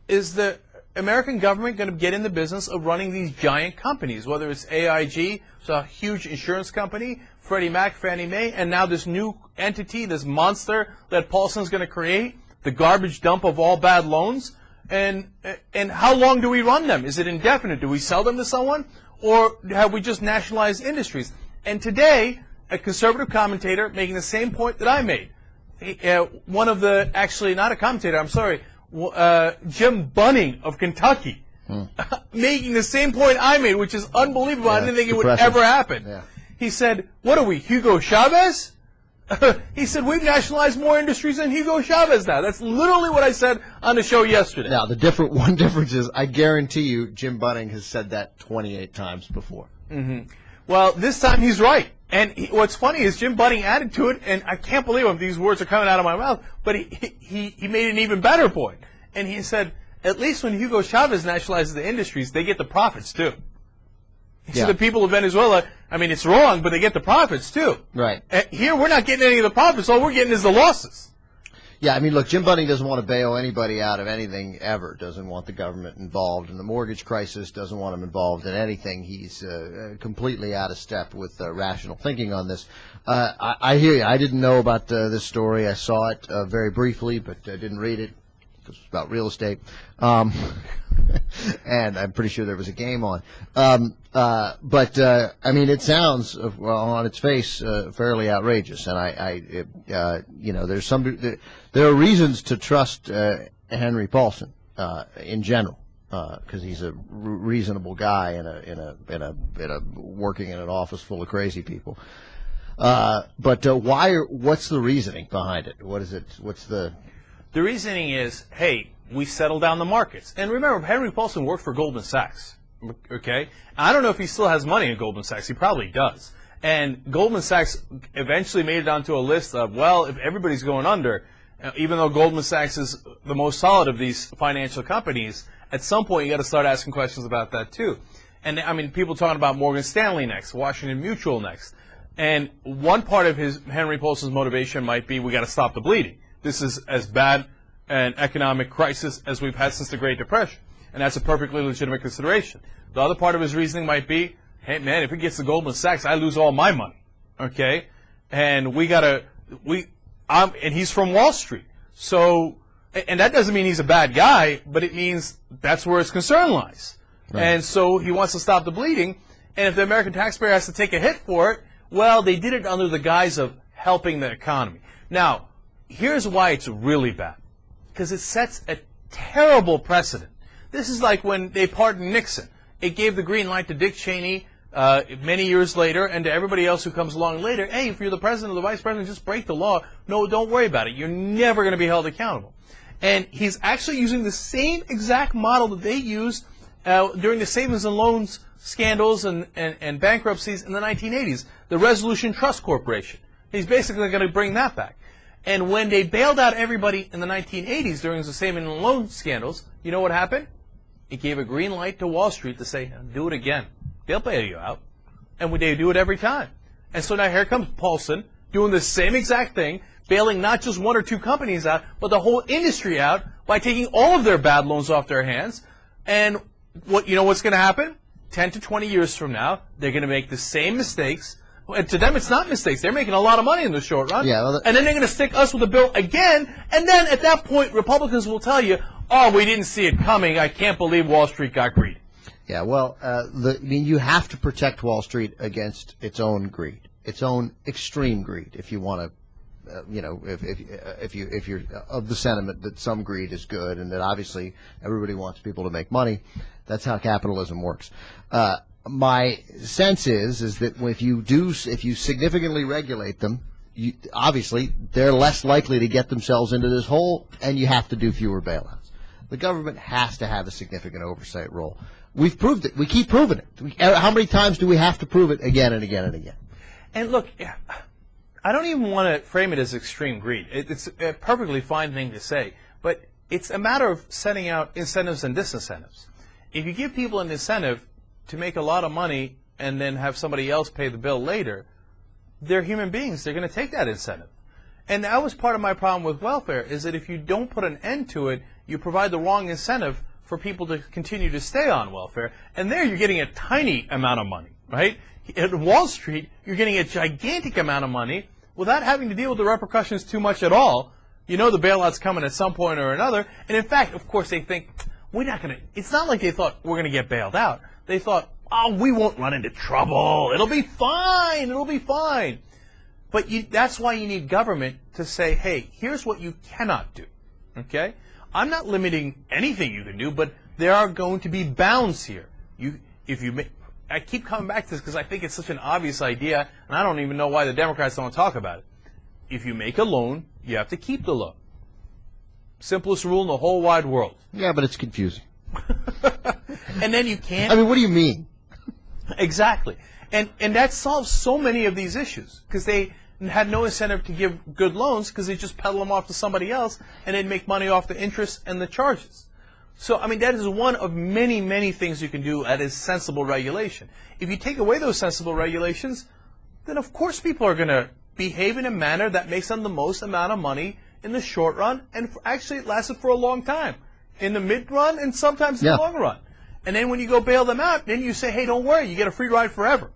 is the American government going to get in the business of running these giant companies, whether it's AIG, it's a huge insurance company, Freddie Mac, Fannie Mae, and now this new entity, this monster that Paulson's going to create, the garbage dump of all bad loans. And how long do we run them? Is it indefinite? Do we sell them to someone? Or have we just nationalized industries? And today, a conservative commentator making the same point that I made. One of the, actually not a commentator, I'm sorry, Jim Bunning of Kentucky, making the same point I made, which is unbelievable. I didn't think it would ever happen. Yeah. He said, what are we, Hugo Chavez? He said, we've nationalized more industries than Hugo Chavez now. That's literally what I said on the show yesterday. Now, one difference is, I guarantee you, Jim Bunning has said that 28 times before. Mm-hmm. Well, this time he's right. And what's funny is Jim Bunning added to it, and I can't believe him, these words are coming out of my mouth, but he made an even better point. And he said, at least when Hugo Chavez nationalizes the industries, they get the profits too. Yeah. So the people of Venezuela, I mean, it's wrong, but they get the profits too. Right. Here, we're not getting any of the profits. All we're getting is the losses. Yeah, I mean, look, Jim Bunning doesn't want to bail anybody out of anything ever, doesn't want the government involved in the mortgage crisis, doesn't want him involved in anything. He's completely out of step with rational thinking on this. I hear you. I didn't know about this story. I saw it very briefly, but I didn't read it. It was about real estate. And I'm pretty sure there was a game on. But I mean, it sounds, well, on its face, fairly outrageous. And you know, there are reasons to trust Henry Paulson in general, because he's a reasonable guy working in an office full of crazy people. But what's the reasoning behind it? What is it? What's the reasoning is, hey, we settled down the markets. And remember, Henry Paulson worked for Goldman Sachs, okay? I don't know if he still has money in Goldman Sachs. He probably does. And Goldman Sachs eventually made it onto a list of, well, if everybody's going under, even though Goldman Sachs is the most solid of these financial companies, at some point you got to start asking questions about that too. And I mean, people talking about Morgan Stanley next, Washington Mutual next. And one part of Henry Paulson's motivation might be, we got to stop the bleeding. This is as bad an economic crisis as we've had since the Great Depression. And that's a perfectly legitimate consideration. The other part of his reasoning might be, hey, man, if it gets to Goldman Sachs, I lose all my money. Okay? And and he's from Wall Street. So, and that doesn't mean he's a bad guy, but it means that's where his concern lies. Right. And so he wants to stop the bleeding. And if the American taxpayer has to take a hit for it, well, they did it under the guise of helping the economy. Now, here's why it's really bad. Because it sets a terrible precedent. This is like when they pardoned Nixon. It gave the green light to Dick Cheney many years later, and to everybody else who comes along later. Hey, if you're the president or the vice president, just break the law. No, don't worry about it. You're never going to be held accountable. And he's actually using the same exact model that they used during the savings and loans scandals and bankruptcies in the 1980s, the Resolution Trust Corporation. He's basically going to bring that back. And when they bailed out everybody in the 1980s during the savings and loan scandals, you know what happened? It gave a green light to Wall Street to say, do it again. They'll bail you out. And they do it every time. And so now here comes Paulson doing the same exact thing, bailing not just one or two companies out, but the whole industry out by taking all of their bad loans off their hands. And you know what's going to happen? 10 to 20 years from now, they're going to make the same mistakes. And to them, it's not mistakes. They're making a lot of money in the short run. Yeah, well, and then they're going to stick us with a bill again. And then at that point, Republicans will tell you, oh, we didn't see it coming. I can't believe Wall Street got greedy. Yeah, well, I mean, you have to protect Wall Street against its own greed, its own extreme greed, if you want to, you know, if you're of the sentiment that some greed is good and that obviously everybody wants people to make money. That's how capitalism works. My sense is that if you significantly regulate them, obviously they're less likely to get themselves into this hole, and you have to do fewer bailouts. The government has to have a significant oversight role. We've proved it. We keep proving it. How many times do we have to prove it again and again and again? And look, I don't even want to frame it as extreme greed. It's a perfectly fine thing to say, but it's a matter of setting out incentives and disincentives. If you give people an incentive to make a lot of money and then have somebody else pay the bill later, they're human beings. They're going to take that incentive. And that was part of my problem with welfare, is that if you don't put an end to it, you provide the wrong incentive for people to continue to stay on welfare. And there you're getting a tiny amount of money, right? At Wall Street, you're getting a gigantic amount of money without having to deal with the repercussions too much at all. You know the bailout's coming at some point or another. And in fact, of course, they think, we're not going to, it's not like they thought we're going to get bailed out. They thought, oh, we won't run into trouble. It'll be fine. It'll be fine. But that's why you need government to say, hey, here's what you cannot do. Okay? I'm not limiting anything you can do, but there are going to be bounds here. I keep coming back to this because I think it's such an obvious idea, and I don't even know why the Democrats don't talk about it. If you make a loan, you have to keep the loan. Simplest rule in the whole wide world. Yeah, but it's confusing. And then you can't. I mean, what do you mean? Exactly. And that solves so many of these issues because they had no incentive to give good loans because they just peddle them off to somebody else and they'd make money off the interest and the charges. So, I mean, that is one of many, many things you can do that is sensible regulation. If you take away those sensible regulations, then of course people are going to behave in a manner that makes them the most amount of money in the short run, and actually it lasted for a long time, in the mid run and sometimes in the long run. And then when you go bail them out, then you say, hey, don't worry, you get a free ride forever.